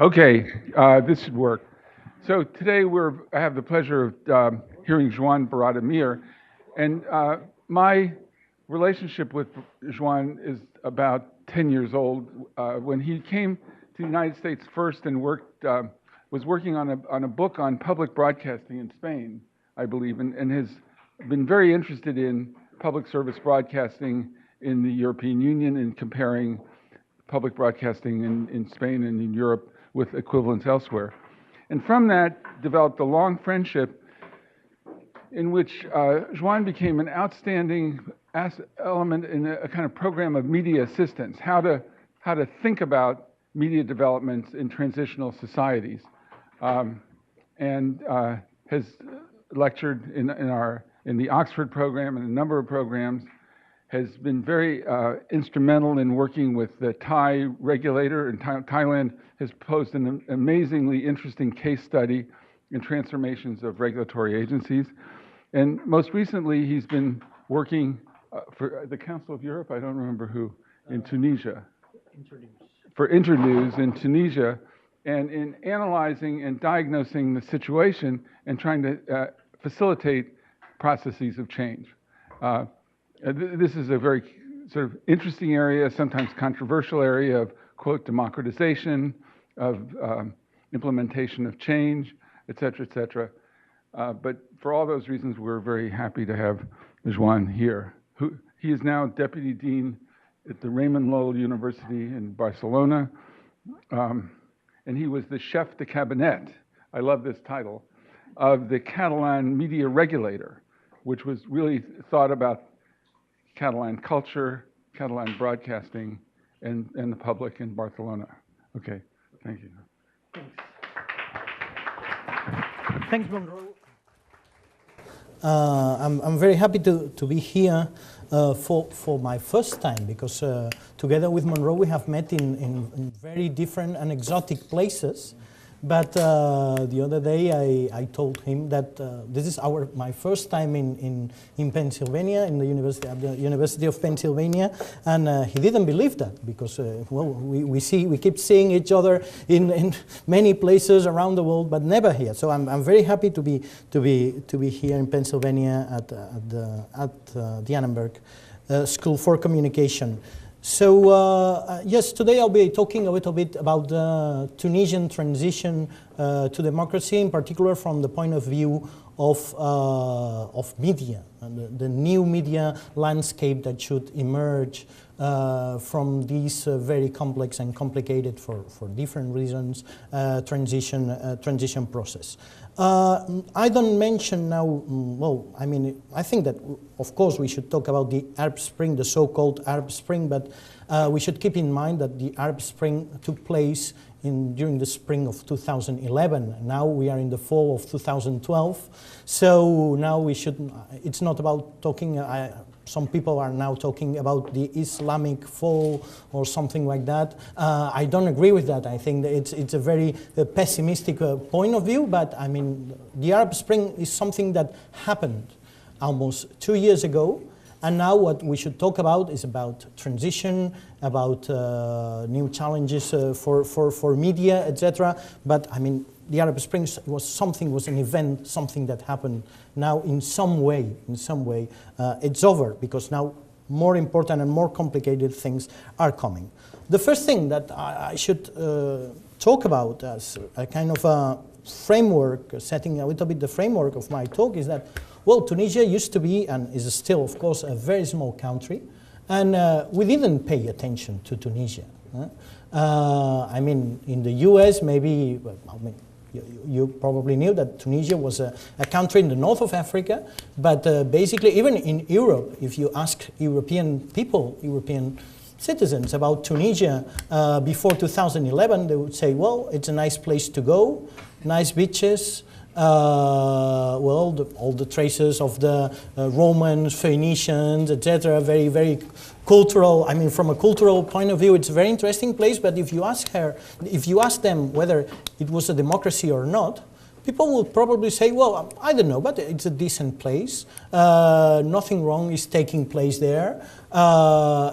Okay, this should work. So today I have the pleasure of hearing Joan Barata Mir, and my relationship with Joan is about 10 years old. When he came to the United States first and was working on a book on public broadcasting in Spain, I believe, and has been very interested in public service broadcasting in the European Union and comparing public broadcasting in Spain and in Europe with equivalents elsewhere. And from that developed a long friendship in which Joan became an outstanding element in a kind of program of media assistance, how to think about media developments in transitional societies, and has lectured in the Oxford program and a number of programs, has been very instrumental in working with the Thai regulator, and Thailand has posed an amazingly interesting case study in transformations of regulatory agencies. And most recently, he's been working for the Council of Europe, I don't remember who, in Tunisia. For Internews in Tunisia, and in analyzing and diagnosing the situation and trying to facilitate processes of change. This is a very sort of interesting area, sometimes controversial area of, quote, democratization, of implementation of change, et cetera, but for all those reasons, we're very happy to have Joan here. He is now Deputy Dean at the Ramon Llull University in Barcelona, and he was the chef de cabinet, I love this title, of the Catalan media regulator, which was really thought about Catalan culture, Catalan broadcasting, and the public in Barcelona. Okay, thank you. Thanks, Monroe. I'm very happy to be here for my first time, because together with Monroe we have met in very different and exotic places. But the other day I told him that this is my first time in Pennsylvania, in the University of Pennsylvania, and he didn't believe that, because well, we keep seeing each other in many places around the world, but never here. So I'm very happy to be here in Pennsylvania at the Annenberg School for Communication. So yes, today I'll be talking a little bit about the Tunisian transition to democracy, in particular from the point of view of media, and the new media landscape that should emerge from this very complex and complicated, for different reasons, transition process. I don't mention now, well, I mean, I think that, of course, we should talk about the Arab Spring, the so-called Arab Spring, but we should keep in mind that the Arab Spring took place during the spring of 2011. Now we are in the fall of 2012. So now it's not about talking, some people are now talking about the Islamic fall or something like that. I don't agree with that. I think that it's a very pessimistic point of view, but I mean, the Arab Spring is something that happened almost 2 years ago, and now what we should talk about is about transition, about new challenges for media, etc. But I mean, the Arab Spring was an event, something that happened. Now in some way, it's over, because now more important and more complicated things are coming. The first thing that I should talk about as a kind of a framework, setting a little bit the framework of my talk, is that, well, Tunisia used to be, and is still, of course, a very small country, and we didn't pay attention to Tunisia. I mean, in the US, maybe, I mean, you probably knew that Tunisia was a country in the north of Africa, but basically, even in Europe, if you ask European people, European citizens about Tunisia before 2011, they would say, well, it's a nice place to go, nice beaches, well, all the traces of the Romans, Phoenicians, etc. Very, very cultural. I mean, from a cultural point of view, it's a very interesting place. But if you ask them whether it was a democracy or not, people will probably say, well, I don't know, but it's a decent place. Nothing wrong is taking place there.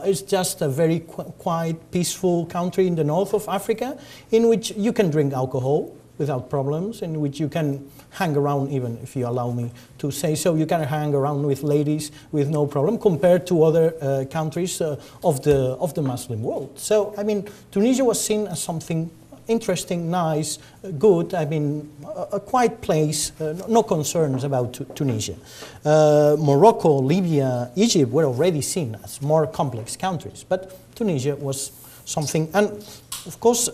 It's just a very quiet, peaceful country in the north of Africa in which you can drink alcohol without problems, in which you can hang around, even if you allow me to say so, you can hang around with ladies with no problem compared to other countries of the Muslim world. So, I mean, Tunisia was seen as something interesting, nice, good, I mean, a quiet place, no concerns about Tunisia. Morocco, Libya, Egypt were already seen as more complex countries, but Tunisia was something, and of course,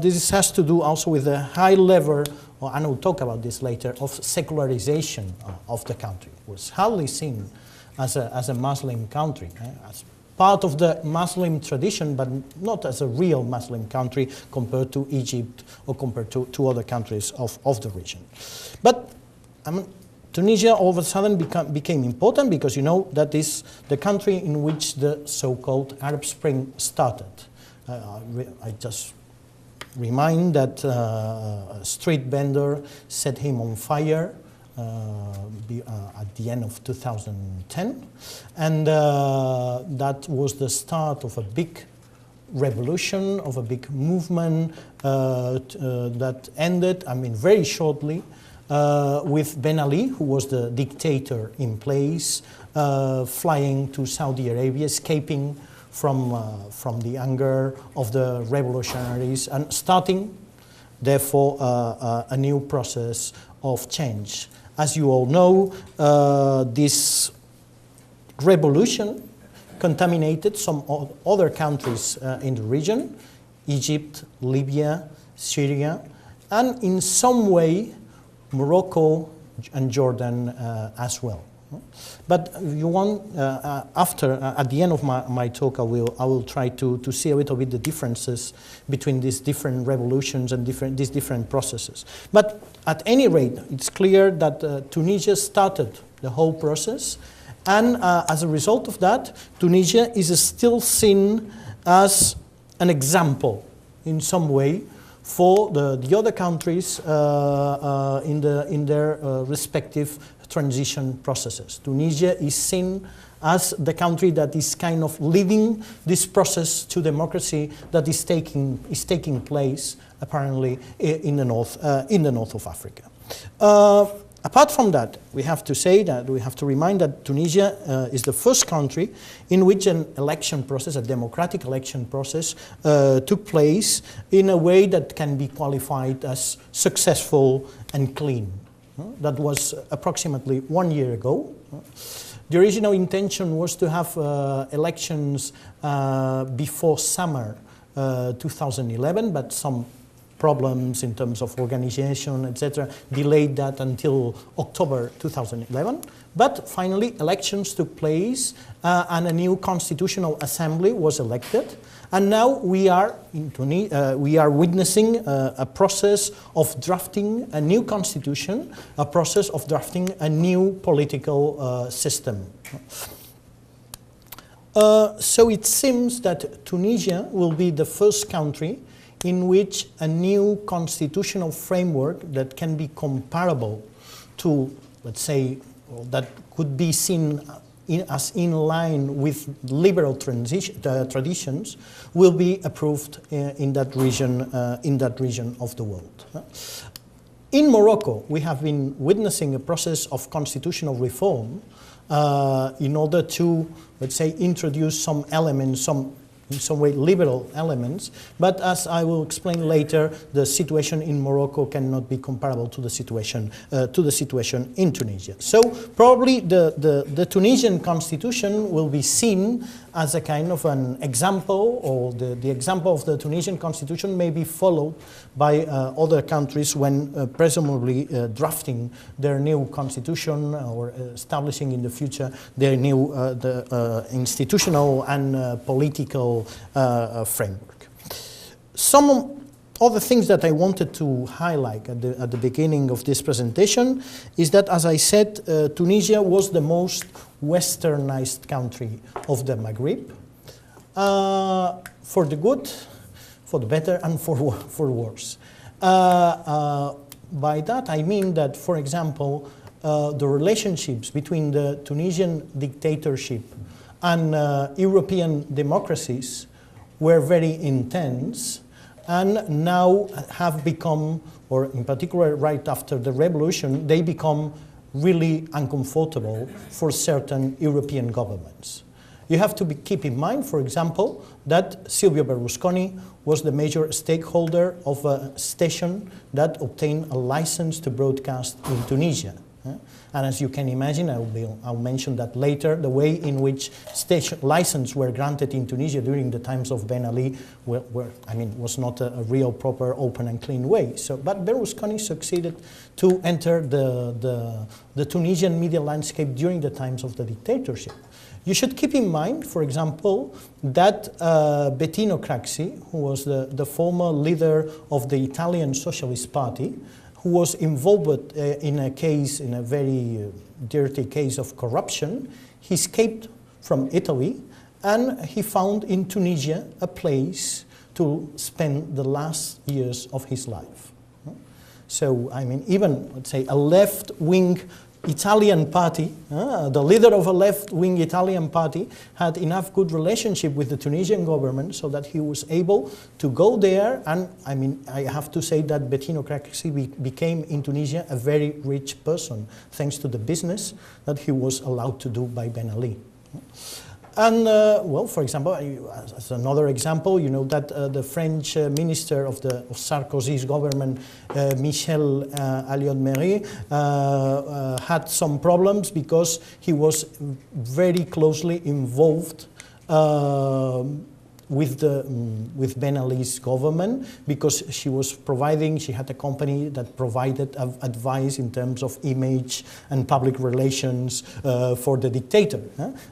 this has to do also with the high level, and we'll talk about this later, of secularization of the country. It was hardly seen as a Muslim country, as part of the Muslim tradition, but not as a real Muslim country compared to Egypt or compared to other countries of the region. But I mean, Tunisia all of a sudden became important because you know that is the country in which the so-called Arab Spring started. I just remind that a street vendor set him on fire at the end of 2010, and that was the start of a big revolution, of a big movement that ended, I mean, very shortly with Ben Ali, who was the dictator in place, flying to Saudi Arabia, escaping from the anger of the revolutionaries and starting, therefore, a new process of change. As you all know, this revolution contaminated some other countries in the region, Egypt, Libya, Syria, and in some way, Morocco and Jordan as well. But if you want, at the end of my talk, I will try to see a little bit the differences between these different revolutions and these different processes. But at any rate, it's clear that Tunisia started the whole process, and as a result of that, Tunisia is still seen as an example in some way for the other countries in their respective transition processes. Tunisia is seen as the country that is kind of leading this process to democracy that is taking place apparently in the north of Africa. Apart from that, we have to remind that Tunisia is the first country in which an election process, a democratic election process, took place in a way that can be qualified as successful and clean. That was approximately 1 year ago. The original intention was to have elections before summer 2011, but some problems in terms of organization, etc., delayed that until October 2011. But finally, elections took place and a new constitutional assembly was elected. And now we are witnessing a process of drafting a new constitution, a process of drafting a new political system. So it seems that Tunisia will be the first country in which a new constitutional framework that can be comparable to, let's say, that could be seen as in line with liberal traditions, will be approved in that region of the world. In Morocco, we have been witnessing a process of constitutional reform in order to, let's say, introduce some elements, in some way liberal elements, but as I will explain later, the situation in Morocco cannot be comparable to the situation in Tunisia. So probably the Tunisian constitution will be seen as a kind of an example, or the example of the Tunisian constitution may be followed by other countries when presumably drafting their new constitution or establishing in the future their new institutional and political framework. Some other things that I wanted to highlight at the beginning of this presentation is that, as I said, Tunisia was the most westernized country of the Maghreb, for the good, for the better, and for worse. by that I mean that, for example, the relationships between the Tunisian dictatorship and European democracies were very intense, and now have become, or in particular right after the revolution, they become really uncomfortable for certain European governments. You have to keep in mind, for example, that Silvio Berlusconi was the major stakeholder of a station that obtained a license to broadcast in Tunisia. And as you can imagine, I'll mention that later, the way in which station licenses were granted in Tunisia during the times of Ben Ali was not a real, proper, open and clean way. But Berlusconi succeeded to enter the Tunisian media landscape during the times of the dictatorship. You should keep in mind, for example, that Bettino Craxi, who was the former leader of the Italian Socialist Party, who was involved in a very dirty case of corruption, he escaped from Italy and he found in Tunisia a place to spend the last years of his life. So, even, let's say, a left-wing Italian party, the leader of a left-wing Italian party had enough good relationship with the Tunisian government so that he was able to go there, and I have to say that Bettino Craxi became in Tunisia a very rich person thanks to the business that he was allowed to do by Ben Ali. And, for example, as another example, you know that the French minister of Sarkozy's government, Michel Alliot-Marie, had some problems because he was very closely involved with Ben Ali's government, because she had a company that provided advice in terms of image and public relations for the dictator.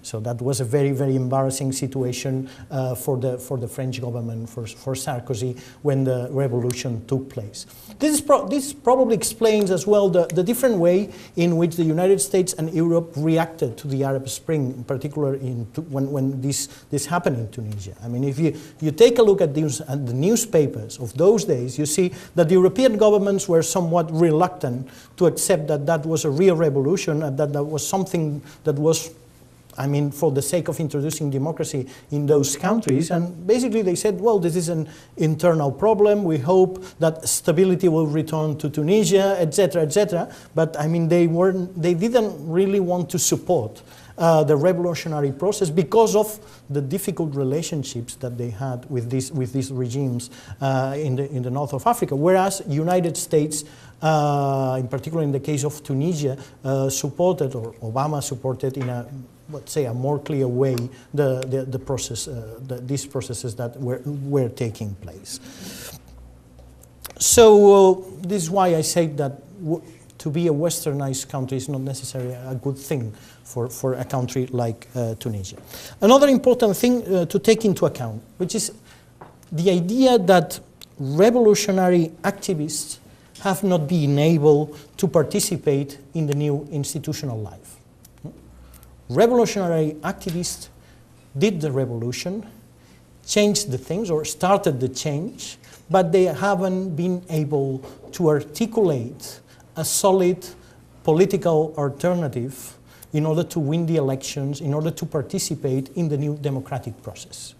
So that was a very, very embarrassing situation for the French government, for Sarkozy, when the revolution took place. This probably explains as well the different way in which the United States and Europe reacted to the Arab Spring, in particular when this happened in Tunisia. If you take a look at the newspapers of those days, you see that the European governments were somewhat reluctant to accept that that was a real revolution, and that was something that was, for the sake of introducing democracy in those countries. And basically they said, well, this is an internal problem. We hope that stability will return to Tunisia, etc., etc. But they didn't really want to support the revolutionary process because of the difficult relationships that they had with these regimes in the north of Africa. Whereas United States, in particular in the case of Tunisia, supported, or Obama supported in a, let's say, a more clear way the process, these processes that were taking place. So this is why I say that to be a westernized country is not necessarily a good thing for a country like Tunisia. Another important thing to take into account, which is the idea that revolutionary activists have not been able to participate in the new institutional life. Revolutionary activists did the revolution, changed the things, or started the change, but they haven't been able to articulate a solid political alternative in order to win the elections, in order to participate in the new democratic process.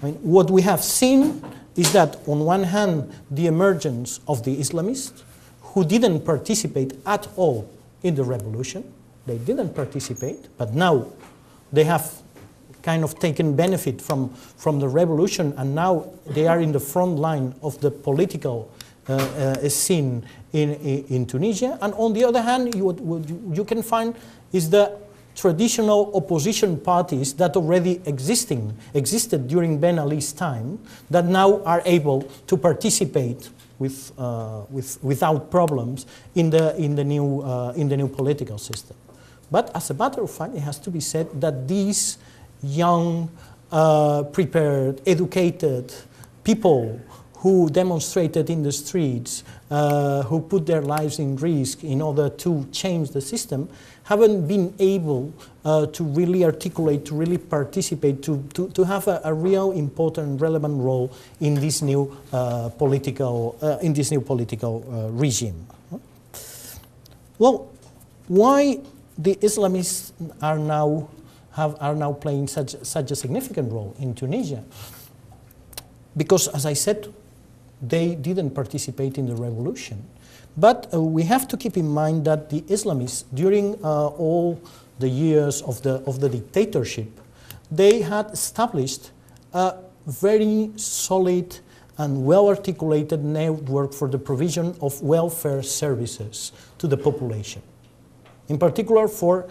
What we have seen is that, on one hand, the emergence of the Islamists, who didn't participate at all in the revolution. They didn't participate, but now they have kind of taken benefit from the revolution, and now they are in the front line of the political scene in Tunisia. And on the other hand, what you can find is the traditional opposition parties that already existed during Ben Ali's time, that now are able to participate without problems in the new political system. But as a matter of fact, it has to be said that these young, prepared, educated people who demonstrated in the streets, who put their lives in risk in order to change the system, haven't been able to really articulate, to really participate, to have a real important, relevant role in this new political regime. Well, why the Islamists are now playing such a significant role in Tunisia? Because, as I said, they didn't participate in the revolution. But we have to keep in mind that the Islamists, during all the years of the dictatorship, they had established a very solid and well-articulated network for the provision of welfare services to the population, in particular for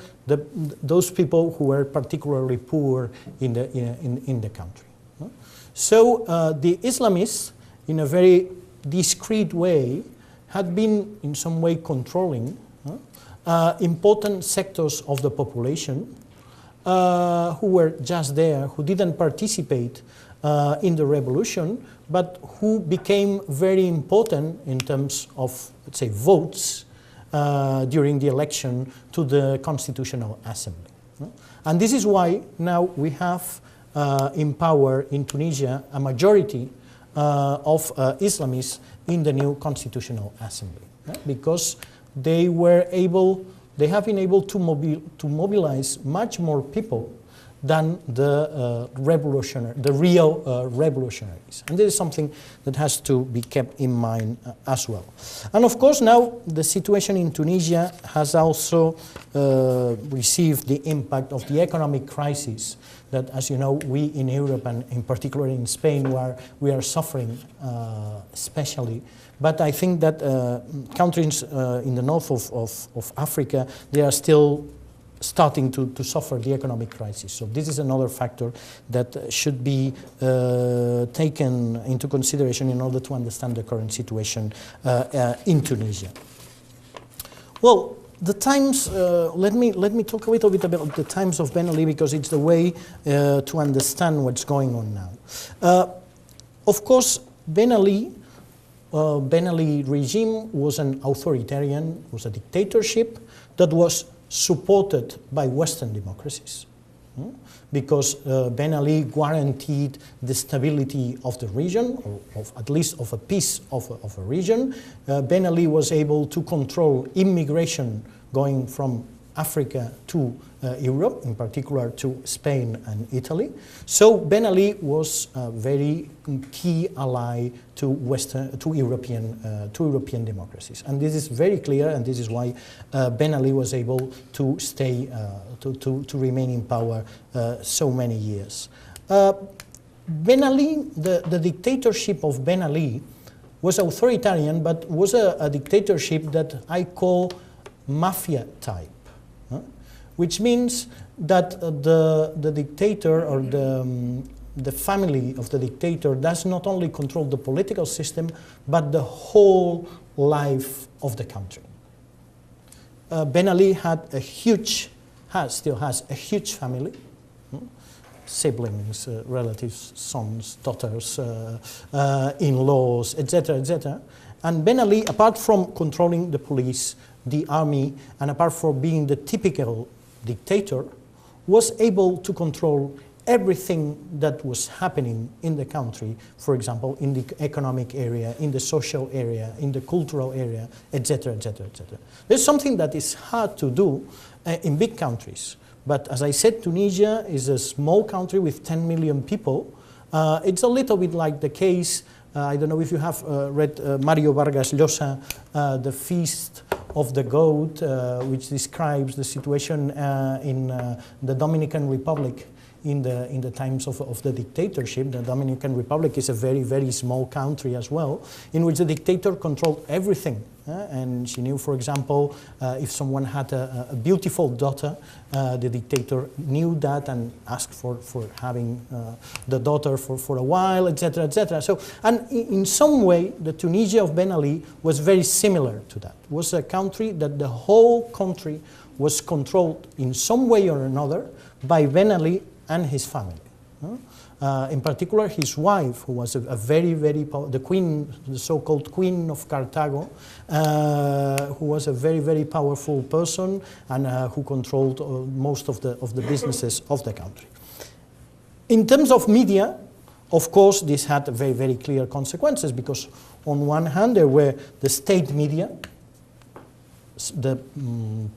those people who were particularly poor in the country. So the Islamists, in a very discreet way, had been in some way controlling important sectors of the population who were just there, who didn't participate in the revolution, but who became very important in terms of, let's say, votes during the election to the Constitutional Assembly. And this is why now we have in power in Tunisia a majority of Islamists in the new Constitutional Assembly, because they have been able to mobilize much more people than the real revolutionaries. And this is something that has to be kept in mind as well. And of course now the situation in Tunisia has also received the impact of the economic crisis that, as you know, we in Europe and in particular in Spain we are suffering especially. But I think that countries in the north of Africa, they are still starting to suffer the economic crisis. So this is another factor that should be taken into consideration in order to understand the current situation in Tunisia. Well, the times, let me talk a little bit about the times of Ben Ali, because it's the way to understand what's going on now. Of course, Ben Ali regime was an authoritarian, was a dictatorship that was supported by Western democracies, because Ben Ali guaranteed the stability of the region, or at least of a piece of a region. Ben Ali was able to control immigration going from Africa to Europe, in particular to Spain and Italy. So Ben Ali was a very key ally to European democracies, and this is very clear, and this is why Ben Ali was able to stay, to remain in power so many years. Ben Ali, the dictatorship of Ben Ali was authoritarian, but was a dictatorship that I call Mafia type. Which means that the dictator or the family of the dictator does not only control the political system, but the whole life of the country. Ben Ali had still has a huge family, siblings, relatives, sons, daughters, in-laws, etc., etc. And Ben Ali, apart from controlling the police, the army, and apart from being the typical dictator, was able to control everything that was happening in the country, for example, in the economic area, in the social area, in the cultural area, etc., etc., etc. There's something that is hard to do in big countries. But as I said, Tunisia is a small country with 10 million people. It's a little bit like the case, I don't know if you have read Mario Vargas Llosa, The Feast of the Goat, which describes the situation in the Dominican Republic in the times of the dictatorship. The Dominican Republic is a very, very small country as well, in which the dictator controlled everything. And she knew, for example, if someone had a beautiful daughter, the dictator knew that and asked for having the daughter for a while, etc., etc. So, and in some way, the Tunisia of Ben Ali was very similar to that. It was a country that the whole country was controlled in some way or another by Ben Ali and his family. In particular, his wife, who was a very, the queen, the so-called Queen of Carthago, who was a very, very powerful person and who controlled most of the businesses of the country. In terms of media, of course, this had very, very clear consequences because on one hand, there were the state media, the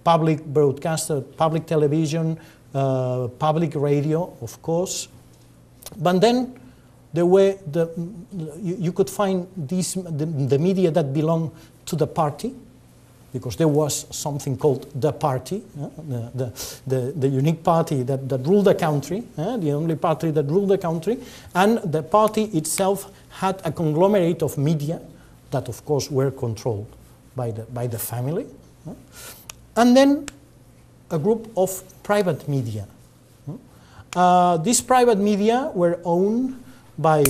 public broadcaster, public television, public radio, of course. But then there were you could find the media that belonged to the party, because there was something called the party, the unique party that ruled the country, the only party that ruled the country, and the party itself had a conglomerate of media that, of course, were controlled by the family, and then a group of private media. These private media were owned by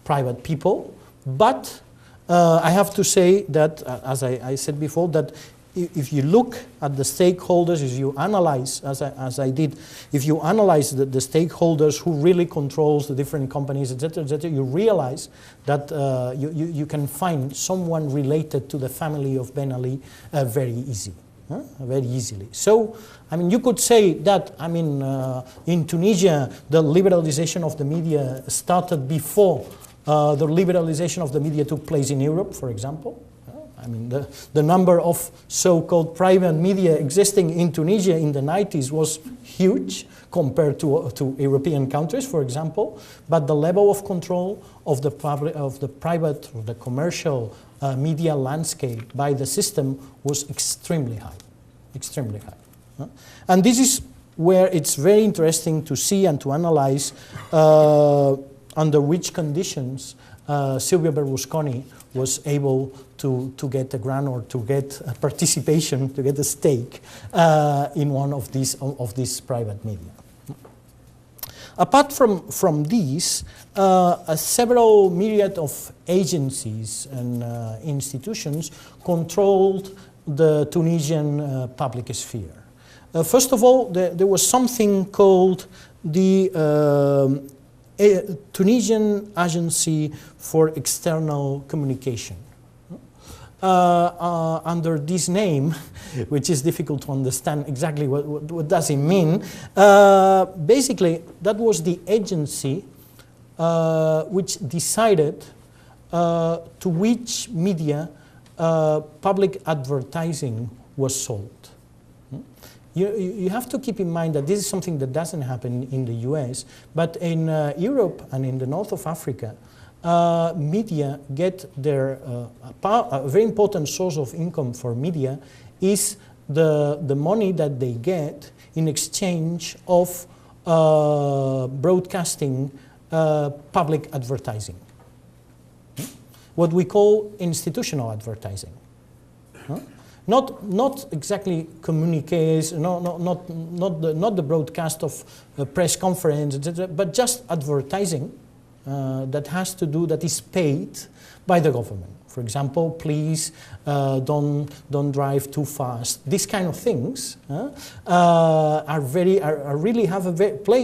private people, but I have to say that, as I said before, that if you look at the stakeholders, if you analyze, as I did, if you analyze the stakeholders who really controls the different companies, etc., you realize that you can find someone related to the family of Ben Ali very easily. So, I mean, you could say that, I mean, in Tunisia, the liberalization of the media started before the liberalization of the media took place in Europe, for example. I mean, the number of so-called private media existing in Tunisia in the 90s was huge compared to European countries, for example. But the level of control of the private or the commercial media landscape by the system was extremely high, extremely high. And this is where it's very interesting to see and to analyze under which conditions Silvio Berlusconi was able to get a grant or to get a participation, to get a stake in one of these private media. Apart from these, several myriad of agencies and institutions controlled the Tunisian public sphere. First of all, there was something called the Tunisian Agency for External Communication. Under this name, which is difficult to understand exactly what does it mean, basically that was the agency which decided to which media public advertising was sold. You have to keep in mind that this is something that doesn't happen in the US, but in Europe and in the north of Africa, media get their, a very important source of income for media is the money that they get in exchange of broadcasting public advertising. What we call institutional advertising. Not exactly communiques, not the broadcast of a press conference, etc., but just advertising that is paid by the government. For example, please don't drive too fast. These kind of things play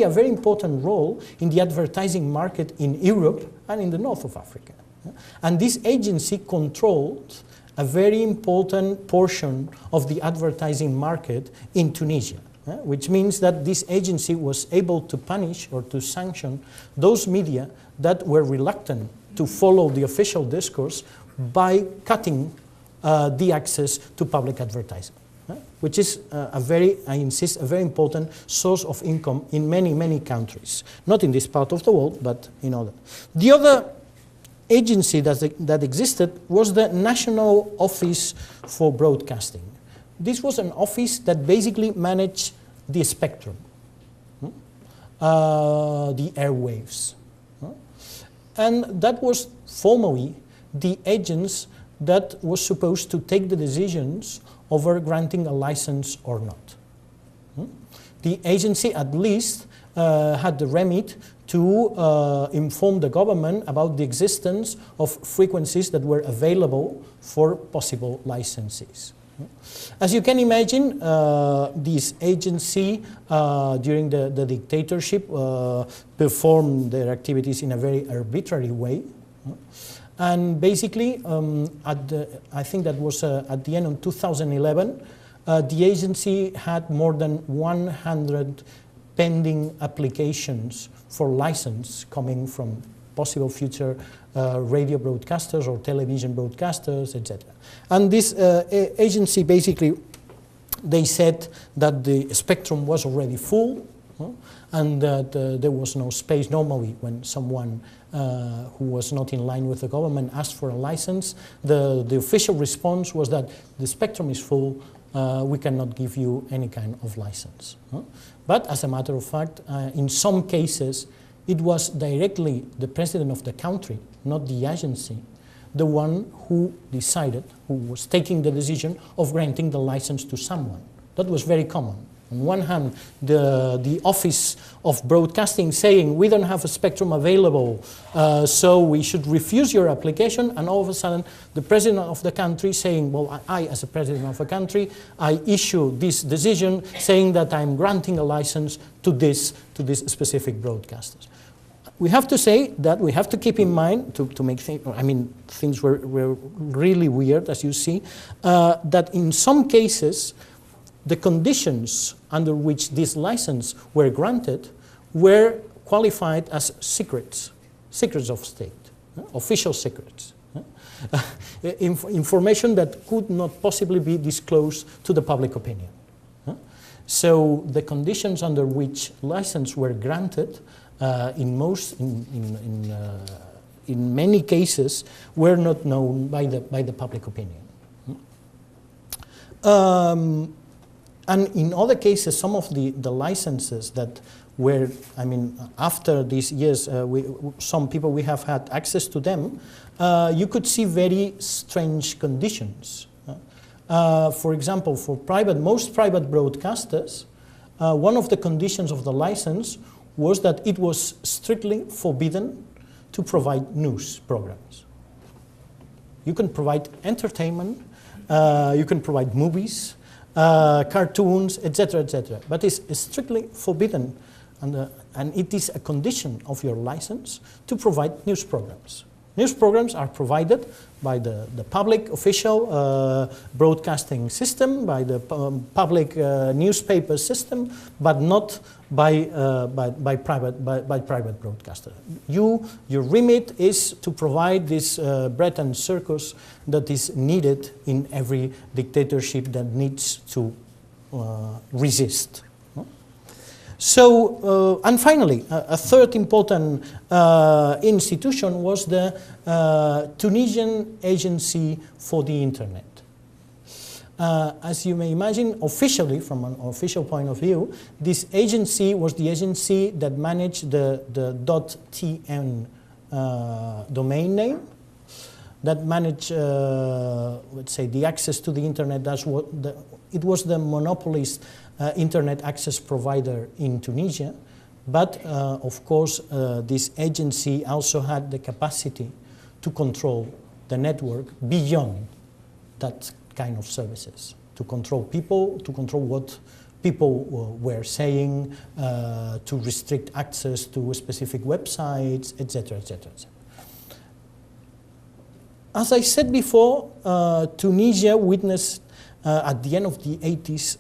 a very important role in the advertising market in Europe and in the north of Africa. And this agency controlled a very important portion of the advertising market in Tunisia, which means that this agency was able to punish or to sanction those media that were reluctant to follow the official discourse by cutting the access to public advertising, which is I insist, a very important source of income in many, many countries. Not in this part of the world, but in other. The other agency that existed was the National Office for Broadcasting. This was an office that basically managed the spectrum, the airwaves. And that was formally the agents that was supposed to take the decisions over granting a license or not. The agency at least had the remit to inform the government about the existence of frequencies that were available for possible licenses. As you can imagine, this agency during the dictatorship performed their activities in a very arbitrary way. And basically, I think that was at the end of 2011, the agency had more than 100 pending applications for license coming from possible future radio broadcasters or television broadcasters, etc. And this agency basically, they said that the spectrum was already full, and that there was no space. Normally, when someone who was not in line with the government asked for a license, the official response was that the spectrum is full, we cannot give you any kind of license. But as a matter of fact, in some cases, it was directly the president of the country, not the agency, the one who decided, who was taking the decision of granting the license to someone. That was very common. On one hand, the Office of Broadcasting saying, we don't have a spectrum available, so we should refuse your application, and all of a sudden, the president of the country saying, well, I, as a president of a country, I issue this decision saying that I'm granting a license to this specific broadcasters. We have to say that we have to keep in mind, to make things, I mean, things were really weird, as you see, that in some cases, the conditions under which this license were granted were qualified as secrets of state, official secrets, information that could not possibly be disclosed to the public opinion. So the conditions under which license were granted in many cases were not known by the public opinion. And in other cases, some of the licenses that were, I mean, after these years, some people we have had access to them, you could see very strange conditions. For example, for most private broadcasters, one of the conditions of the license was that it was strictly forbidden to provide news programs. You can provide entertainment, you can provide movies, cartoons, etc., etc. But it's strictly forbidden, and it is a condition of your license to provide news programs. News programs are provided by the public official broadcasting system, by the public newspaper system, but not by private broadcaster. Your remit is to provide this bread and circus that is needed in every dictatorship that needs to resist. So, and finally, a third important institution was the Tunisian Agency for the Internet. As you may imagine, officially, from an official point of view, this agency was the agency that managed the .tn domain name, that managed, let's say, the access to the Internet. It was the monopolist Internet access provider in Tunisia, but of course this agency also had the capacity to control the network beyond that kind of services, to control people, to control what people were saying, to restrict access to specific websites, etc., etc., etc. As I said before, Tunisia witnessed at the end of the 80s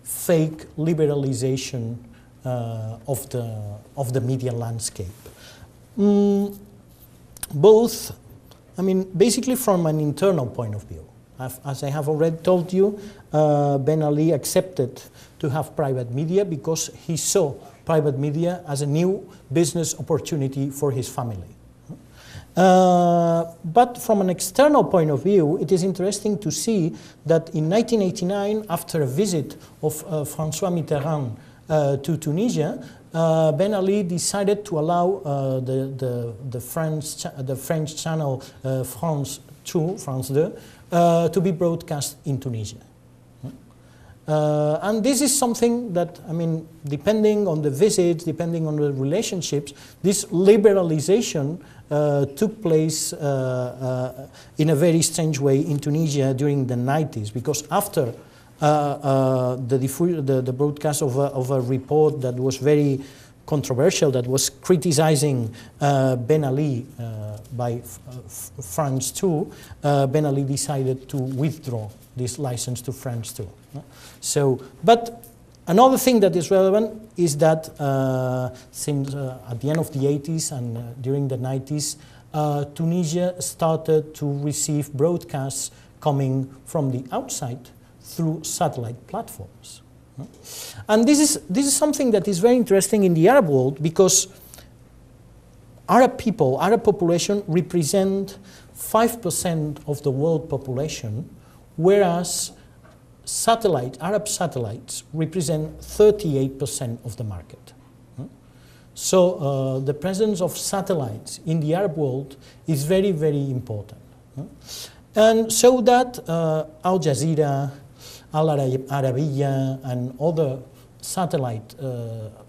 fake liberalization of the media landscape. Both, I mean, basically from an internal point of view. As I have already told you, Ben Ali accepted to have private media because he saw private media as a new business opportunity for his family. But from an external point of view, it is interesting to see that in 1989, after a visit of François Mitterrand to Tunisia, Ben Ali decided to allow the French channel France 2, to be broadcast in Tunisia. And this is something that, I mean, depending on the visits, depending on the relationships, this liberalization took place in a very strange way in Tunisia during the 90s, because after the broadcast of a report that was very controversial, that was criticizing Ben Ali by France 2, Ben Ali decided to withdraw this license to France 2. So, but another thing that is relevant is that since at the end of the 80s and during the 90s, Tunisia started to receive broadcasts coming from the outside through satellite platforms. And this is something that is very interesting in the Arab world, because Arab people, Arab population represent 5% of the world population, whereas Arab satellites represent 38% of the market. So the presence of satellites in the Arab world is very, very important. And so that Al Jazeera, Al Arabiya, and other satellite,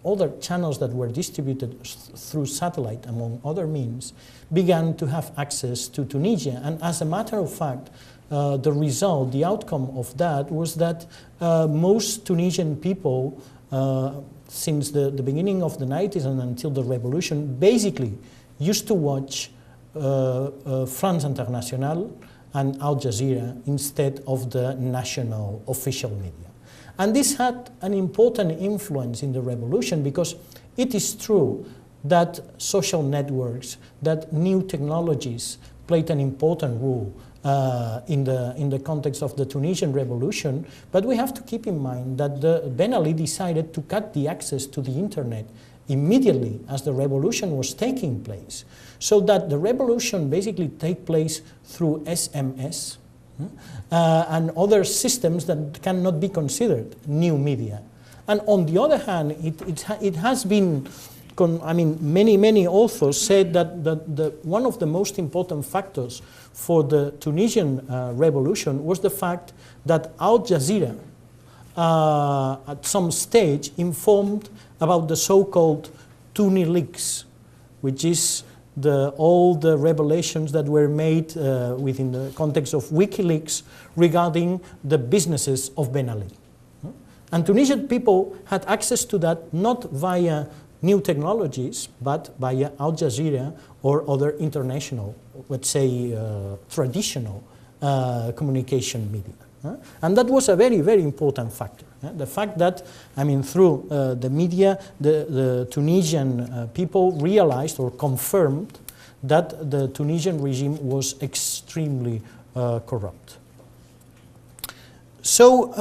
other channels that were distributed through satellite, among other means, began to have access to Tunisia. And as a matter of fact, the result, the outcome of that was that most Tunisian people, since the beginning of the 90s and until the revolution, basically used to watch France International and Al Jazeera instead of the national official media. And this had an important influence in the revolution, because it is true that social networks, that new technologies played an important role in the context of the Tunisian revolution, but we have to keep in mind that Ben Ali decided to cut the access to the internet immediately as the revolution was taking place, so that the revolution basically take place through SMS and other systems that cannot be considered new media. And on the other hand, it has been, I mean, many authors said that one of the most important factors for the Tunisian revolution was the fact that Al Jazeera at some stage informed about the so-called Tuni leaks, which is all the revelations that were made within the context of WikiLeaks regarding the businesses of Ben Ali. And Tunisian people had access to that not via new technologies, but via Al Jazeera or other international, let's say, traditional communication media. And that was a very, very important factor. The fact that, I mean, through the media, the Tunisian people realized or confirmed that the Tunisian regime was extremely corrupt. So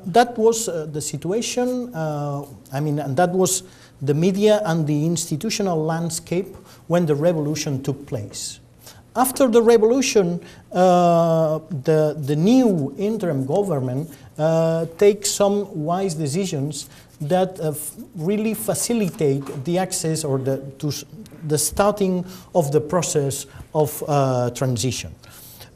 that was the situation, I mean, and that was the media and the institutional landscape when the revolution took place. After the revolution, the new interim government takes some wise decisions that really facilitate the access or the starting of the process of transition.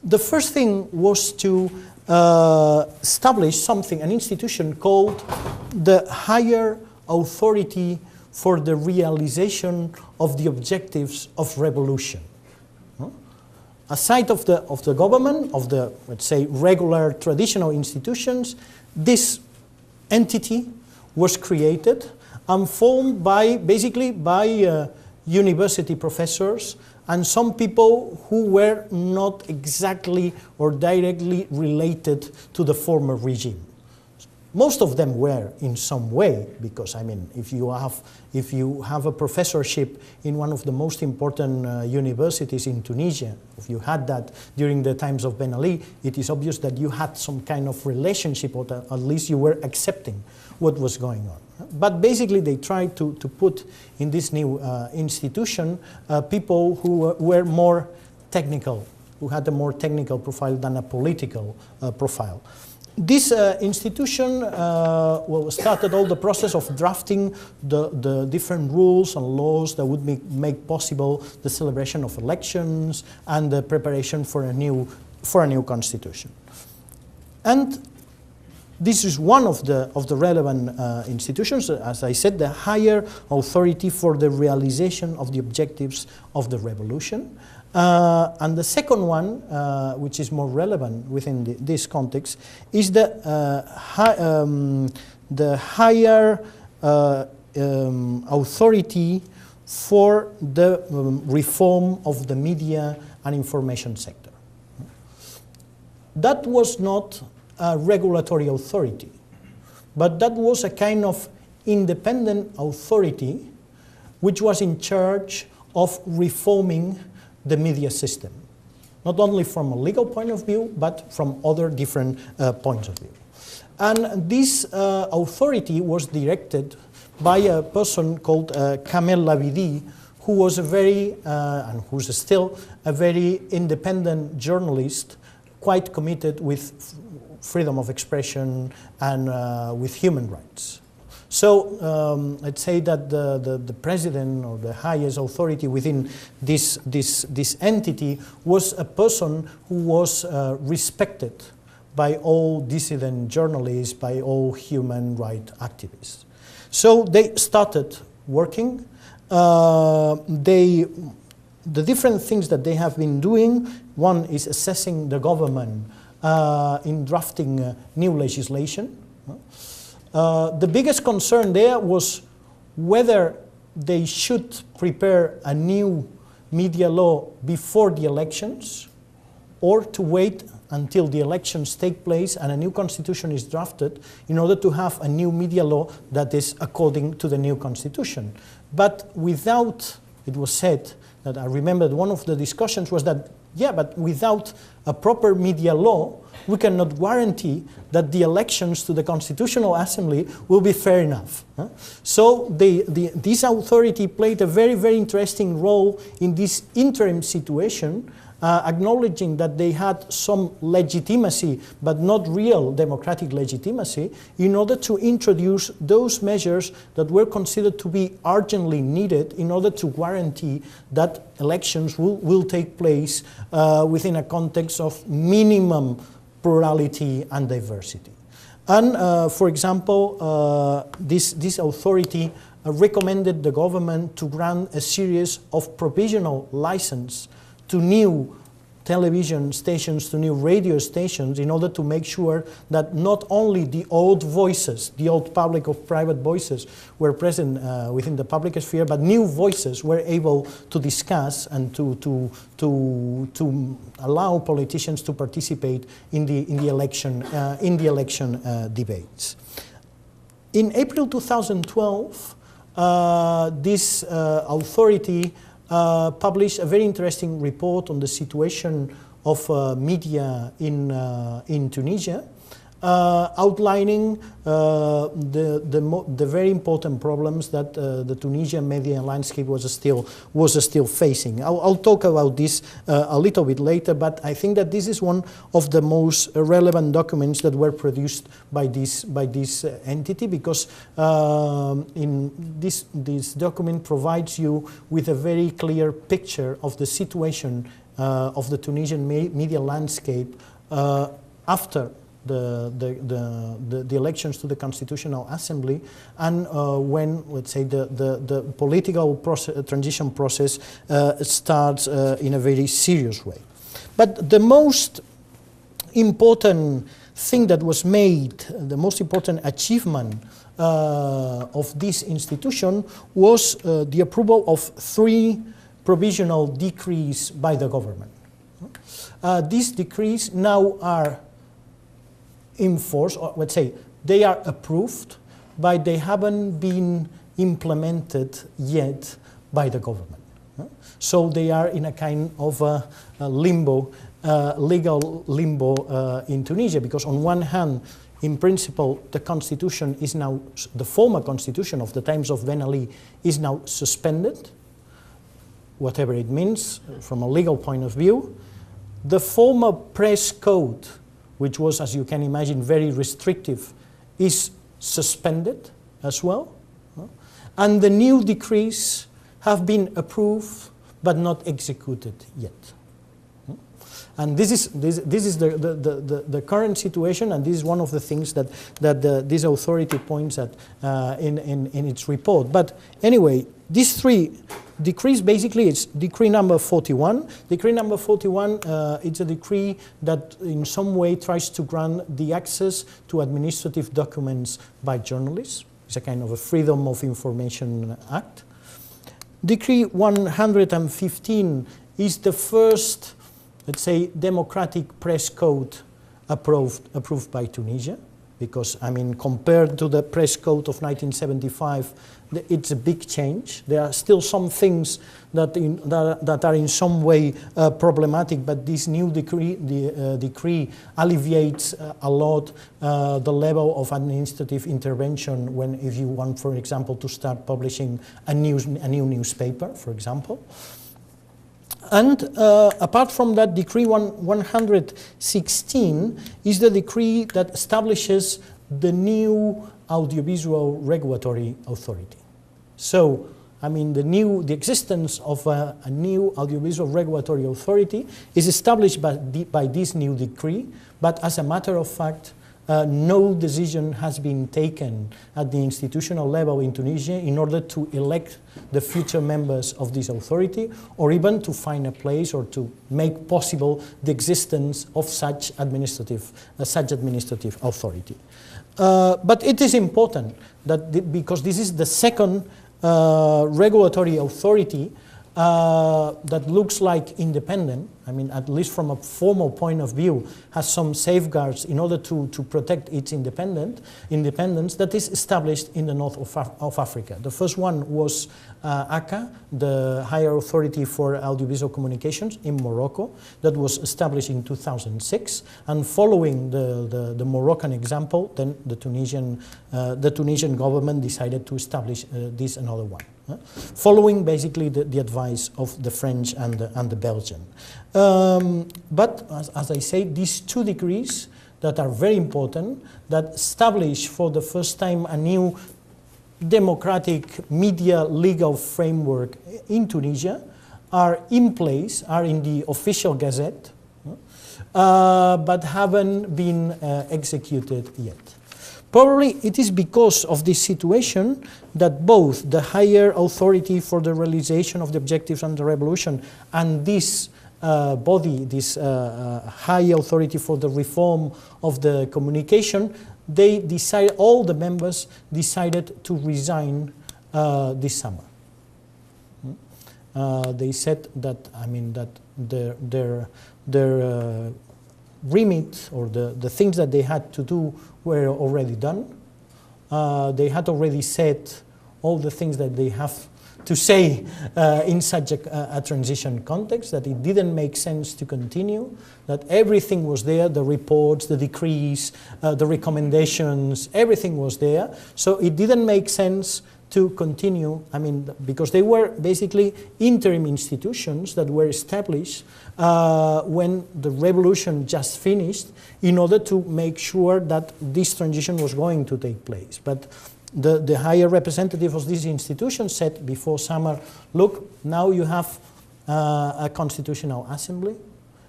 The first thing was to establish something, an institution called the Higher Authority for the Realization of the Objectives of Revolution. Aside of the government, of the, let's say, regular traditional institutions, this entity was created and formed basically by university professors and some people who were not exactly or directly related to the former regime. Most of them were in some way, because I mean, if you have a professorship in one of the most important universities in Tunisia, if you had that during the times of Ben Ali, it is obvious that you had some kind of relationship, or at least you were accepting what was going on. But basically they tried to put in this new institution people who were more technical, who had a more technical profile than a political profile. This institution started all the process of drafting the different rules and laws that would make possible the celebration of elections and the preparation for a new constitution. And This is one of the relevant institutions, as I said, the higher authority for the realization of the objectives of the revolution. And the second one, which is more relevant within this context, is the higher authority for the reform of the media and information sector. That was not a regulatory authority, but that was a kind of independent authority which was in charge of reforming the media system, not only from a legal point of view, but from other different points of view. And this authority was directed by a person called Kamel Labidi, who was a very, and who's still a very independent journalist, quite committed with freedom of expression and with human rights. So let's say that the president or the highest authority within this entity was a person who was respected by all dissident journalists, by all human rights activists. So they started working. The different things that they have been doing, one is assessing the government in drafting new legislation. The biggest concern there was whether they should prepare a new media law before the elections or to wait until the elections take place and a new constitution is drafted in order to have a new media law that is according to the new constitution. But without, it was said, that I remember one of the discussions was that, yeah, but without a proper media law, we cannot guarantee that the elections to the Constitutional Assembly will be fair enough. So this authority played a very, very interesting role in this interim situation, acknowledging that they had some legitimacy, but not real democratic legitimacy, in order to introduce those measures that were considered to be urgently needed in order to guarantee that elections will take place within a context of minimum plurality and diversity. And for example, this authority recommended the government to grant a series of provisional license to new television stations, to new radio stations, in order to make sure that not only the old voices, the old public or private voices were present within the public sphere, but new voices were able to discuss and to allow politicians to participate in the election debates. In April 2012, this authority published a very interesting report on the situation of media in Tunisia, outlining the very important problems that the Tunisian media landscape was still facing. I'll talk about this a little bit later, but I think that this is one of the most relevant documents that were produced by this entity, because in this document provides you with a very clear picture of the situation of the Tunisian media landscape after the elections to the Constitutional Assembly, and when, let's say, the political transition process starts in a very serious way. But the most important thing that was made, the most important achievement of this institution was the approval of 3 provisional decrees by the government. These decrees now are in force, or let's say they are approved, but they haven't been implemented yet by the government. So they are in a kind of a limbo, legal limbo in Tunisia, because on one hand, in principle, the constitution is now, the former constitution of the times of Ben Ali is now suspended, whatever it means from a legal point of view. The former press code, which was, as you can imagine, very restrictive, is suspended as well. And the new decrees have been approved but not executed yet. And this is the current situation, and this is one of the things that this authority points at in its report. But anyway, these three decrees, basically it's decree number 41. Decree number 41, it's a decree that in some way tries to grant the access to administrative documents by journalists. It's a kind of a Freedom of Information Act. Decree 115 is the first, let's say, democratic press code approved by Tunisia, because, I mean, compared to the press code of 1975, it's a big change. There are still some things that are in some way problematic, but this new decree alleviates a lot the level of administrative intervention if you want, for example, to start publishing a new newspaper, for example. And apart from that, Decree 116 is the decree that establishes the new audiovisual regulatory authority. So, I mean, the existence of a new audiovisual regulatory authority is established by this new decree, but as a matter of fact, no decision has been taken at the institutional level in Tunisia in order to elect the future members of this authority, or even to find a place or to make possible the existence of such administrative authority. But it is important that because this is the second regulatory authority that looks like independent, I mean, at least from a formal point of view, has some safeguards in order to protect its independence that is established in the north of Africa. The first one was ACA, the Higher Authority for Audiovisual Communications in Morocco, that was established in 2006. And following the Moroccan example, then the Tunisian government decided to establish this another one. Following basically the advice of the French and the Belgian. But as I say, these two decrees that are very important, that establish for the first time a new democratic media legal framework in Tunisia, are in place, are in the official gazette, but haven't been executed yet. Probably it is because of this situation that both the Higher Authority for the Realization of the Objectives of the Revolution and this body, this High Authority for the Reform of the Communication, all the members decided to resign this summer. They said that, I mean, that their remit, or the things that they had to do, were already done. They had already said all the things that they have to say in such a transition context, that it didn't make sense to continue, that everything was there, the reports, the decrees, the recommendations, everything was there. So it didn't make sense to continue, I mean, because they were basically interim institutions that were established when the revolution just finished, in order to make sure that this transition was going to take place. But the higher representative of this institution said before summer, look, now you have a constitutional assembly,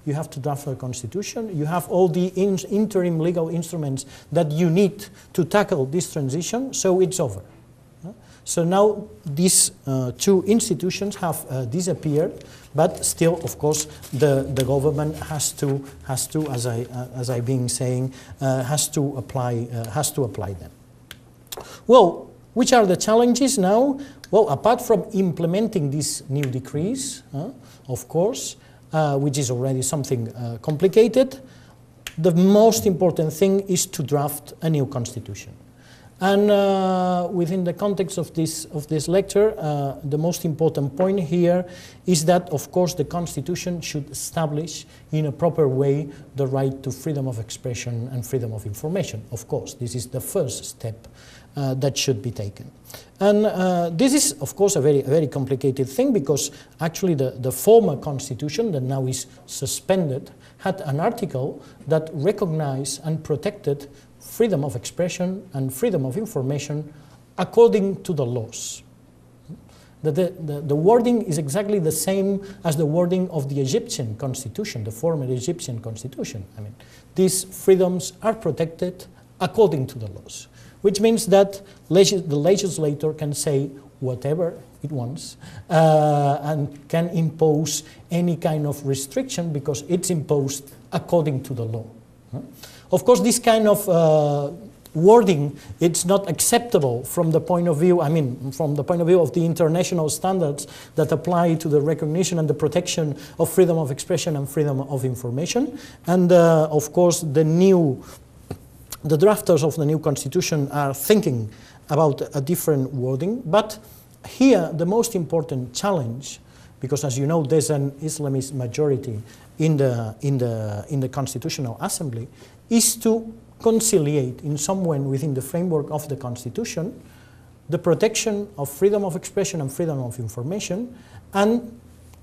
you have to draft a constitution, you have all the interim legal instruments that you need to tackle this transition, so it's over. So now these two institutions have disappeared, but still, of course, the government has to, as I've been saying, has to apply them. Well, which are the challenges now? Well, apart from implementing these new decrees, of course, which is already something complicated, the most important thing is to draft a new constitution. And within the context of this lecture, the most important point here is that, of course, the Constitution should establish in a proper way the right to freedom of expression and freedom of information. Of course, this is the first step that should be taken. And this is, of course, a very complicated thing, because actually the former Constitution, that now is suspended, had an article that recognized and protected freedom of expression and freedom of information according to the laws. that the wording is exactly the same as the wording of the Egyptian constitution, the former Egyptian constitution. I mean, these freedoms are protected according to the laws, which means that the legislator can say whatever it wants and can impose any kind of restriction because it's imposed according to the law. Of course, this kind of wording, it's not acceptable from the point of view, from the point of view of the international standards that apply to the recognition and the protection of freedom of expression and freedom of information. And of course, the drafters of the new constitution are thinking about a different wording. But here, the most important challenge, because as you know, there's an Islamist majority in the Constitutional Assembly, is to conciliate in some way within the framework of the Constitution the protection of freedom of expression and freedom of information and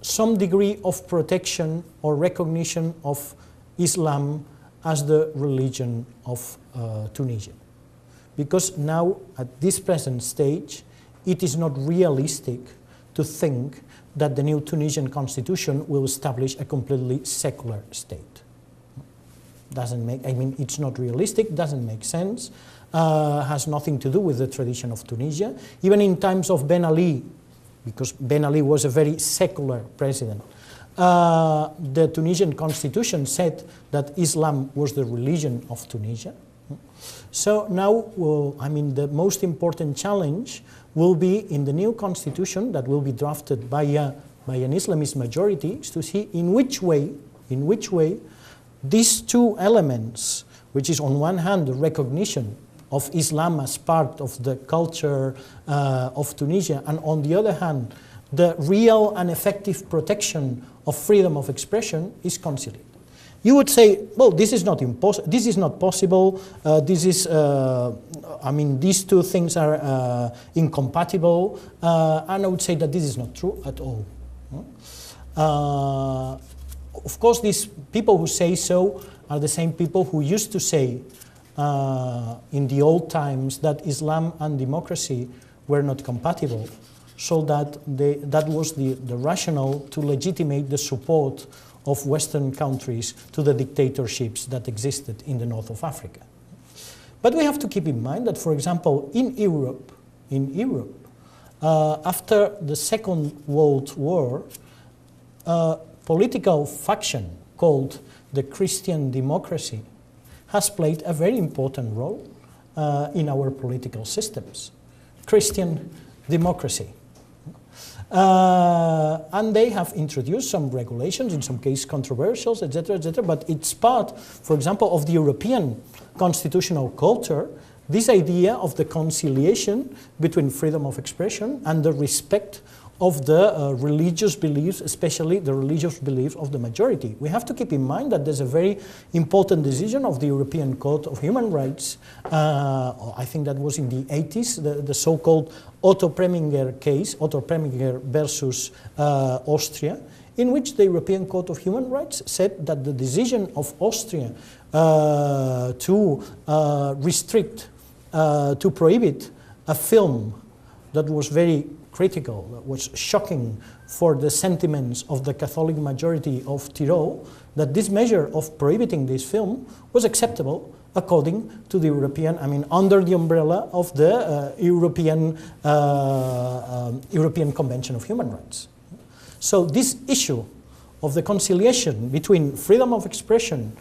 some degree of protection or recognition of Islam as the religion of Tunisia. Because now, at this present stage, it is not realistic to think that the new Tunisian constitution will establish a completely secular state. It's not realistic, doesn't make sense, has nothing to do with the tradition of Tunisia. Even in times of Ben Ali, because Ben Ali was a very secular president, the Tunisian constitution said that Islam was the religion of Tunisia. So now, the most important challenge will be in the new constitution that will be drafted by an Islamist majority is to see in which way these two elements, which is on one hand the recognition of Islam as part of the culture of Tunisia, and on the other hand the real and effective protection of freedom of expression is conciliated. You would say, well, this is not possible. These two things are incompatible, and I would say that this is not true at all. Of course, these people who say so are the same people who used to say in the old times that Islam and democracy were not compatible, so that was the rationale to legitimate the support of Western countries to the dictatorships that existed in the north of Africa. But we have to keep in mind that, for example, in Europe, after the Second World War, a political faction called the Christian democracy has played a very important role in our political systems. Christian democracy. And they have introduced some regulations, in some cases controversial, etc., but it's part, for example, of the European constitutional culture, this idea of the conciliation between freedom of expression and the respect of the religious beliefs, especially the religious beliefs of the majority. We have to keep in mind that there's a very important decision of the European Court of Human Rights, I think that was in the 80s, the so-called Otto Preminger case, Otto Preminger versus Austria, in which the European Court of Human Rights said that the decision of Austria to restrict, to prohibit a film that was very critical, that was shocking for the sentiments of the Catholic majority of Tyrol, that this measure of prohibiting this film was acceptable according to the European, under the umbrella of the European Convention of Human Rights. So this issue of the conciliation between freedom of expression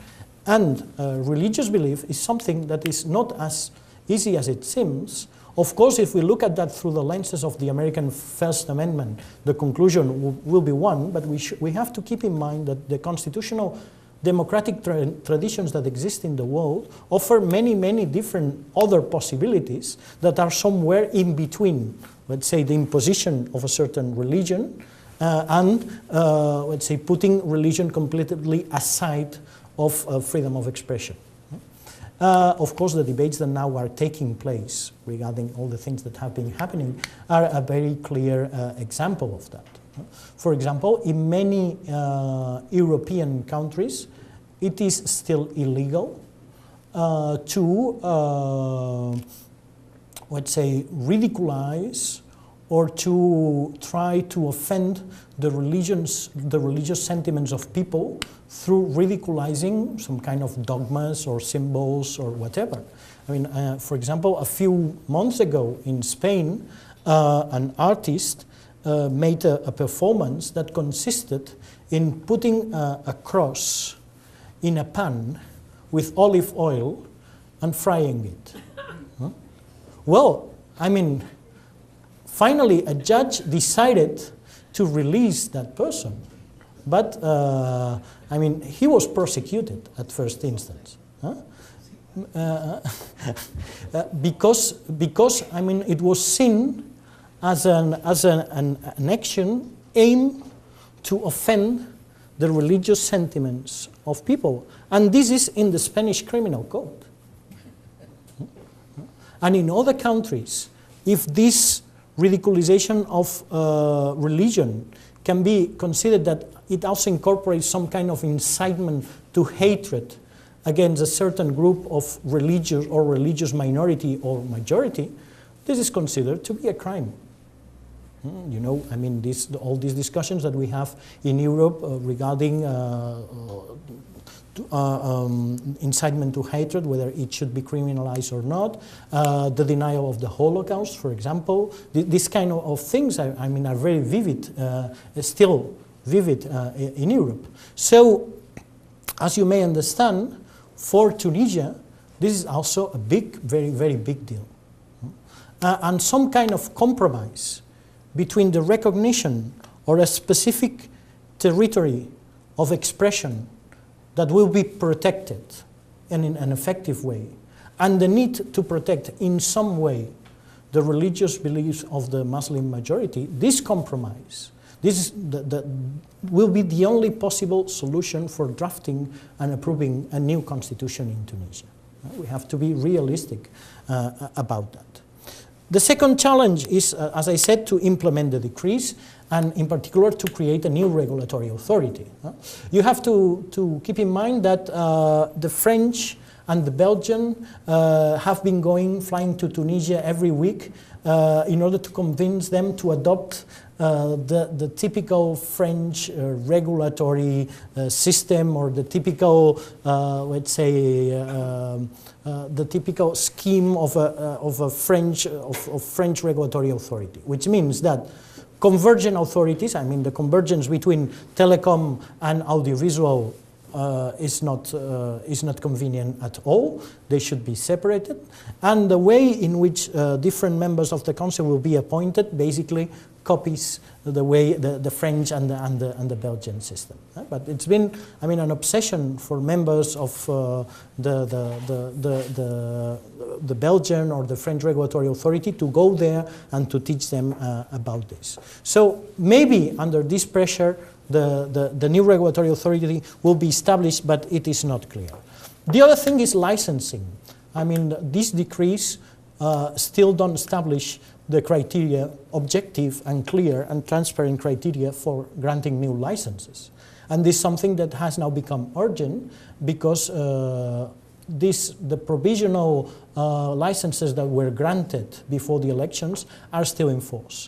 and religious belief is something that is not as easy as it seems. Of course, if we look at that through the lenses of the American First Amendment, the conclusion will be one, but we have to keep in mind that the constitutional democratic traditions that exist in the world offer many, many different other possibilities that are somewhere in between, let's say, the imposition of a certain religion and, let's say, putting religion completely aside of freedom of expression. Of course, the debates that now are taking place regarding all the things that have been happening are a very clear example of that. For example, in many European countries, it is still illegal to, let's say, ridiculize or to try to offend the religious sentiments of people through ridiculizing some kind of dogmas or symbols or whatever. I mean, for example, a few months ago in Spain, an artist made a performance that consisted in putting a cross in a pan with olive oil and frying it. Huh? Well, I mean, finally a judge decided to release that person, but I mean, he was prosecuted at first instance. Huh? Because I mean, it was seen as an action aimed to offend the religious sentiments of people. And this is in the Spanish criminal code. And in other countries, if this ridiculization of religion can be considered that it also incorporates some kind of incitement to hatred against a certain group of religious or religious minority or majority, this is considered to be a crime. You know, I mean, all these discussions that we have in Europe regarding incitement to hatred, whether it should be criminalized or not, the denial of the Holocaust, for example, these kind of things, I mean, are very vivid, still vivid in Europe. So, as you may understand, for Tunisia, this is also a big, very, very big deal. And some kind of compromise between the recognition or a specific territory of expression that will be protected in an effective way, and the need to protect in some way the religious beliefs of the Muslim majority, this compromise, will be the only possible solution for drafting and approving a new constitution in Tunisia. We have to be realistic about that. The second challenge is, as I said, to implement the decrees, and in particular to create a new regulatory authority. You have to keep in mind that the French and the Belgian have been flying to Tunisia every week in order to convince them to adopt the typical French regulatory system, or the typical, let's say, the typical scheme of a French regulatory authority, which means that convergent authorities, I mean the convergence between telecom and audiovisual is not convenient at all. They should be separated, and the way in which different members of the council will be appointed basically copies the way the French and the Belgian system. But it's been, I mean, an obsession for members of the Belgian or the French regulatory authority to go there and to teach them about this. So maybe under this pressure, the new regulatory authority will be established, but it is not clear. The other thing is licensing. I mean, these decrees still don't establish the criteria, objective and clear and transparent criteria for granting new licenses. And this is something that has now become urgent because the provisional licenses that were granted before the elections are still in force.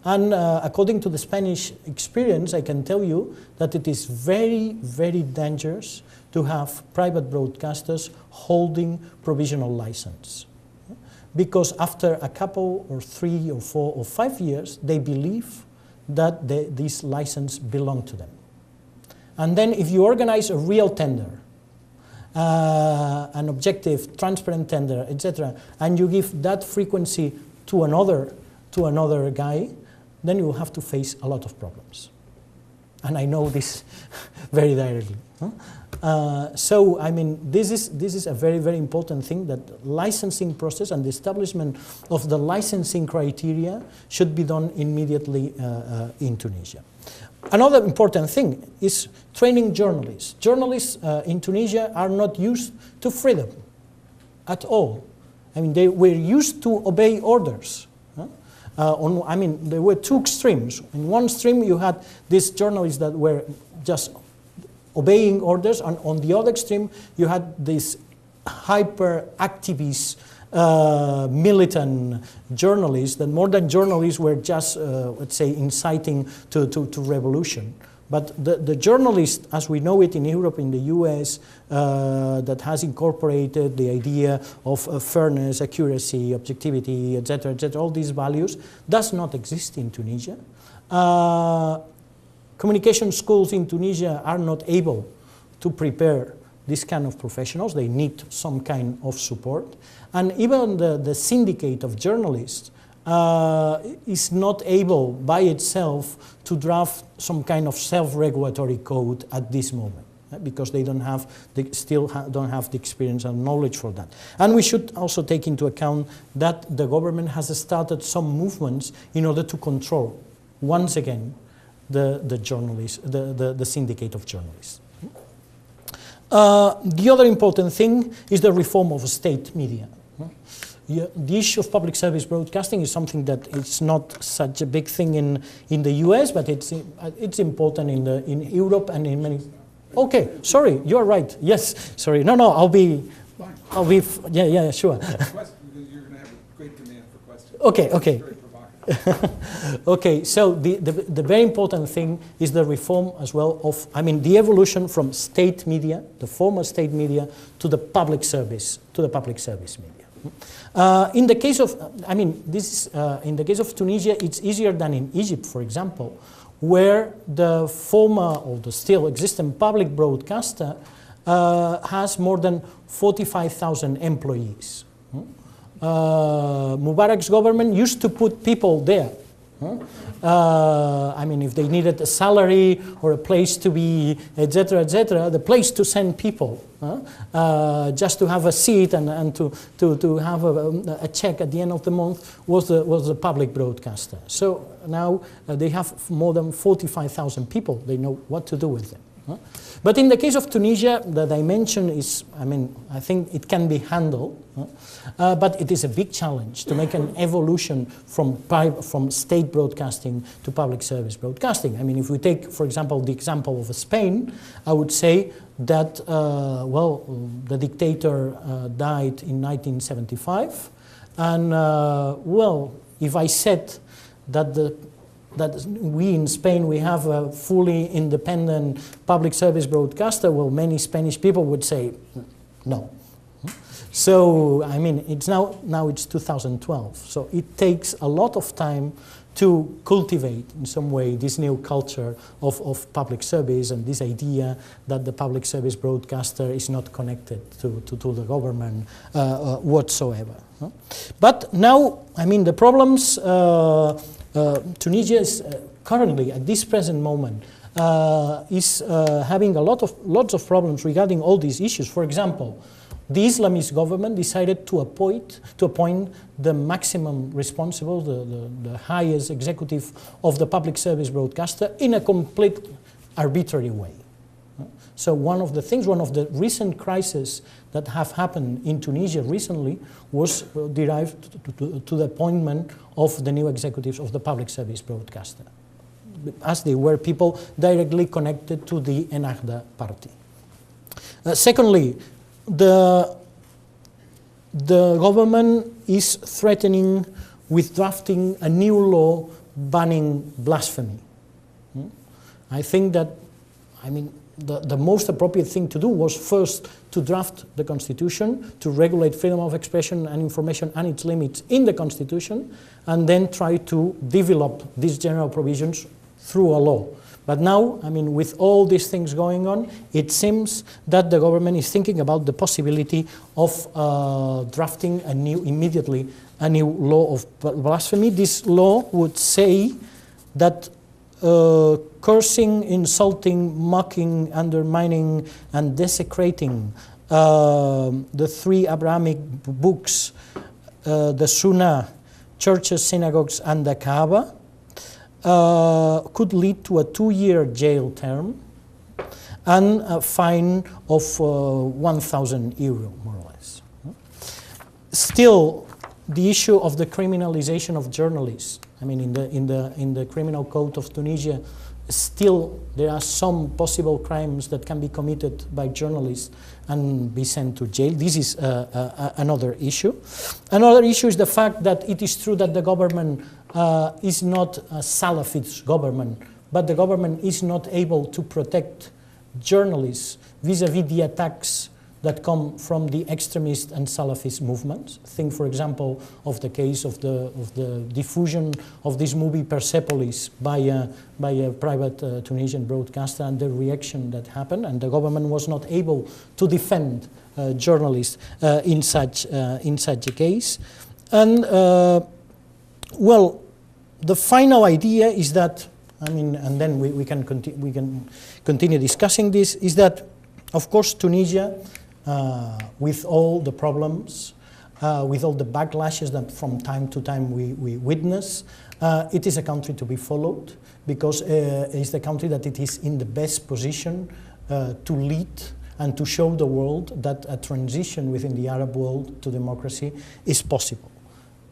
And according to the Spanish experience, I can tell you that it is very, very dangerous to have private broadcasters holding provisional license. Because after a couple or 3 or 4 or 5 years, they believe that this license belongs to them. And then if you organize a real tender, an objective, transparent tender, etc., and you give that frequency to another guy, then you will have to face a lot of problems. And I know this very directly. So, I mean, this is a very, very important thing, that licensing process and the establishment of the licensing criteria should be done immediately in Tunisia. Another important thing is training journalists. Journalists in Tunisia are not used to freedom at all. I mean, they were used to obey orders. I mean, there were two extremes. In one extreme, you had these journalists that were just obeying orders, and on the other extreme, you had these hyper-activists militant journalists, that more than journalists were just, let's say, inciting to revolution. But the journalist, as we know it in Europe, in the US, that has incorporated the idea of fairness, accuracy, objectivity, etc., all these values, does not exist in Tunisia. Communication schools in Tunisia are not able to prepare this kind of professionals. They need some kind of support. And even the syndicate of journalists is not able by itself to draft some kind of self-regulatory code at this moment, because they don't have don't have the experience and knowledge for that. And we should also take into account that the government has started some movements in order to control, once again, the journalists, the syndicate of journalists. The other important thing is the reform of state media. The issue of public service broadcasting is something that it's not such a big thing in the US, but it's important in Europe and in many. Okay, sorry, you're right. Yes, sorry. No, I'll be. Yeah, sure. Because you're going to have a great demand for questions. Okay. Okay, so the very important thing is the reform as well of, the evolution from state media, the former state media, to the public service media. In the case of, in the case of Tunisia, it's easier than in Egypt, for example, where the former or the still existing public broadcaster has more than 45,000 employees. Mubarak's government used to put people there. If they needed a salary or a place to be, etc., the place to send people, just to have a seat and to have a check at the end of the month was the public broadcaster. So now they have more than 45,000 people. They know what to do with them. But in the case of Tunisia, the dimension is, I think it can be handled, but it is a big challenge to make an evolution from state broadcasting to public service broadcasting. If we take, for example, the example of Spain, I would say that, the dictator died in 1975, and, if I said that we in Spain, we have a fully independent public service broadcaster, well, many Spanish people would say no. So, it's now it's 2012. So it takes a lot of time to cultivate, in some way, this new culture of public service and this idea that the public service broadcaster is not connected to the government whatsoever. But now, the problems Tunisia is currently, at this present moment, is having lots of problems regarding all these issues. For example, the Islamist government decided to appoint the maximum responsible, the highest executive of the public service broadcaster in a complete arbitrary way. So one of the recent crises that have happened in Tunisia recently was derived to the appointment of the new executives of the public service broadcaster, as they were people directly connected to the Ennahda party. Secondly, the government is threatening with drafting a new law banning blasphemy. I think that, the most appropriate thing to do was first to draft the constitution, to regulate freedom of expression and information and its limits in the constitution, and then try to develop these general provisions through a law. But now, with all these things going on, it seems that the government is thinking about the possibility of drafting immediately a new law of blasphemy. This law would say that cursing, insulting, mocking, undermining, and desecrating the three Abrahamic books, the Sunnah, churches, synagogues, and the Kaaba, could lead to a 2-year jail term and a fine of 1,000 euro, more or less. Still, the issue of the criminalization of journalists. In the criminal code of Tunisia, still there are some possible crimes that can be committed by journalists and be sent to jail. This is another issue. Another issue is the fact that it is true that the government is not a Salafist government, but the government is not able to protect journalists vis-à-vis the attacks that come from the extremist and Salafist movements. Think, for example, of the case of the diffusion of this movie Persepolis by a private Tunisian broadcaster and the reaction that happened, and the government was not able to defend journalists in such a case. And well, the final idea is that, I mean, and then we can continue discussing this, is that, of course, Tunisia, with all the problems, with all the backlashes that from time to time we witness, it is a country to be followed, because it's the country that it is in the best position to lead and to show the world that a transition within the Arab world to democracy is possible.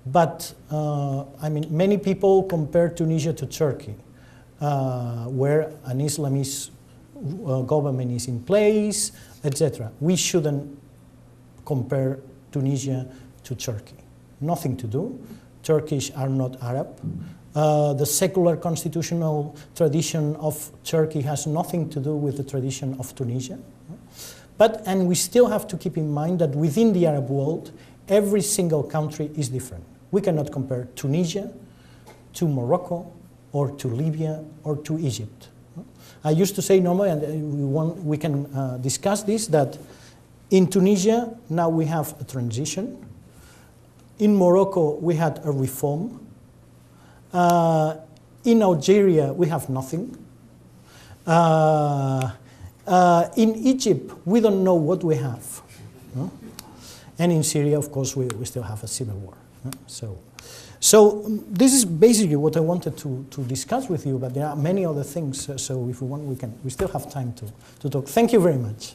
But, I mean, many people compare Tunisia to Turkey, where an Islamist government is in place, etc. We shouldn't compare Tunisia to Turkey. Nothing to do. Turkish are not Arab. The secular constitutional tradition of Turkey has nothing to do with the tradition of Tunisia. And we still have to keep in mind that within the Arab world, every single country is different. We cannot compare Tunisia to Morocco or to Libya or to Egypt. I used to say normally, and we can discuss this, that in Tunisia now we have a transition. In Morocco we had a reform. In Algeria we have nothing. In Egypt we don't know what we have. And in Syria, of course, we still have a civil war. So this is basically what I wanted to discuss with you, but there are many other things, so if we want, we still have time to talk. Thank you very much.